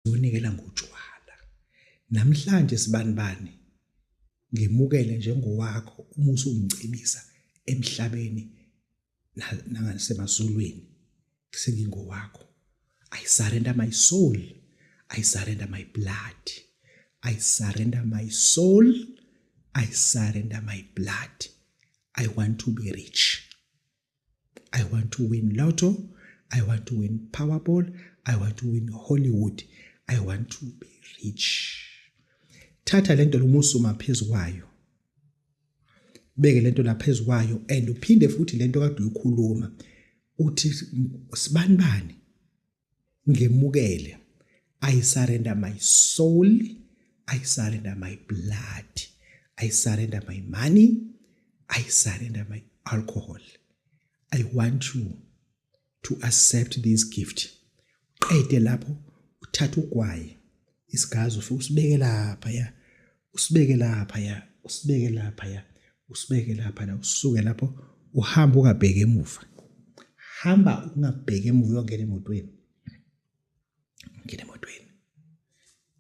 unikela ngotshwala. Namhlanje sibanibani ngimukele njengowakho uma usungicebisa emhlabeni nangasemazulwini sengingowakho. I surrender my soul. I surrender my blood. I surrender my soul. I surrender my blood. I want to be rich. I want to win lotto. I want to win Powerball. I want to win Hollywood. I want to be rich. Thatha lento lomusuma phezukwayo. Beke lento la phezukwayo and uphinde futhi lento kade uyikhuluma. Uthi sibanibani ngemukele. I surrender my soul. I surrender my blood. I surrender my money. I surrender my alcohol. I want you to accept this gift. Qede lapho uthatha ugwayi isigazi ufike usibeke lapha ya. Usibeke lapha ya. Usibeke lapha ya. Usibeke lapha la usuke lapho uhamba ungabheke emuva. Hamba ungabheke emuva uyongena emotweni. Ngene emotweni.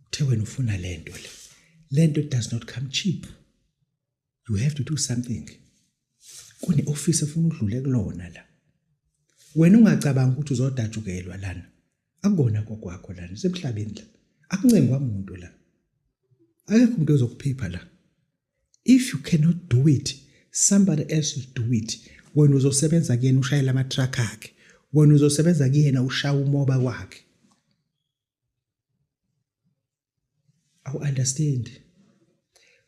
Uthe wena ufuna lento le. Lento does not come cheap. You have to do something. Kune office efuna udlule kulona la. Wena ungacabanga ukuthi uzodatshukelwa lana. Akubona kokwakho lana semhlabeni la. Akuncengwa umuntu la. Akekho umuntu ozokuphipha la. If you cannot do it, somebody else will do it. Wena uzosebenza kuyena ushayela ama truck akhe. Wena uzosebenza kuyena ushaya umoba wakhe. I understand.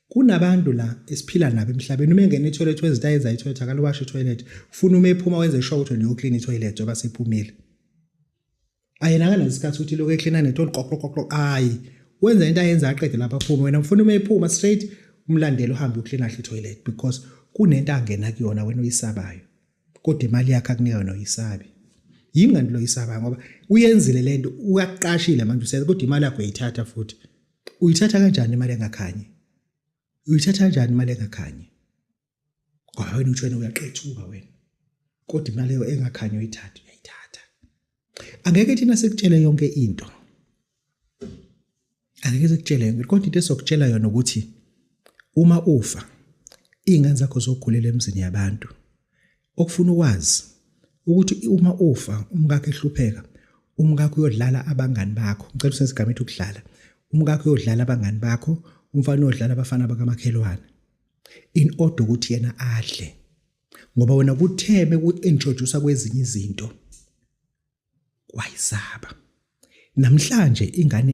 Kunabantu la esiphila nabo emhlabeni uma engena etoilet wezitayenza itoilet akalowasha itoilet ufuna uma ephuma wenze sure ukuthi niyo clean itoilet ngoba sephumile. Ayena isikhathi ukuthi lokho eclean netoli qoqoqoqo ayi wenza into ayenza aqede lapha aphuma wena ufuna uma ephuma straight umlandela uhambe uclean ahle itoilet because kunento angena kuyona wena uyisabayo kodwa imali yakhe akunika yona uyisabi. Yini ngani lo yisaba ngoba uyenzile lento uyaqashile manje usenza kodwa imali yakho uyithatha futhi. Uyithatha kanjani imali engakhanyi? Uyithatha kanjani imali engakhanyi? Ngoba wena uthi wena uyaqethuka wena. Kodwa imali leyo engakhanyi uyithatha. Angeke thina sikutshele yonke into. Angeke sikutshele yonke kodwa into esokutshela yona ukuthi uma ufa ingane zakho zokukhulela emzini yabantu. Okufuna ukwazi ukuthi uma ufa umkakhe ehlupheka, umkakhe uyodlala abangani bakho. Ngicela usenze ethi ukudlala. Umkakhe uyodlala abangani bakho, umfana uyodlala abafana bakamakhelwane. In order ukuthi yena adle. Ngoba wena kutheme ku-introduce kwezinye izinto. Wayisaba. Namhlanje ingane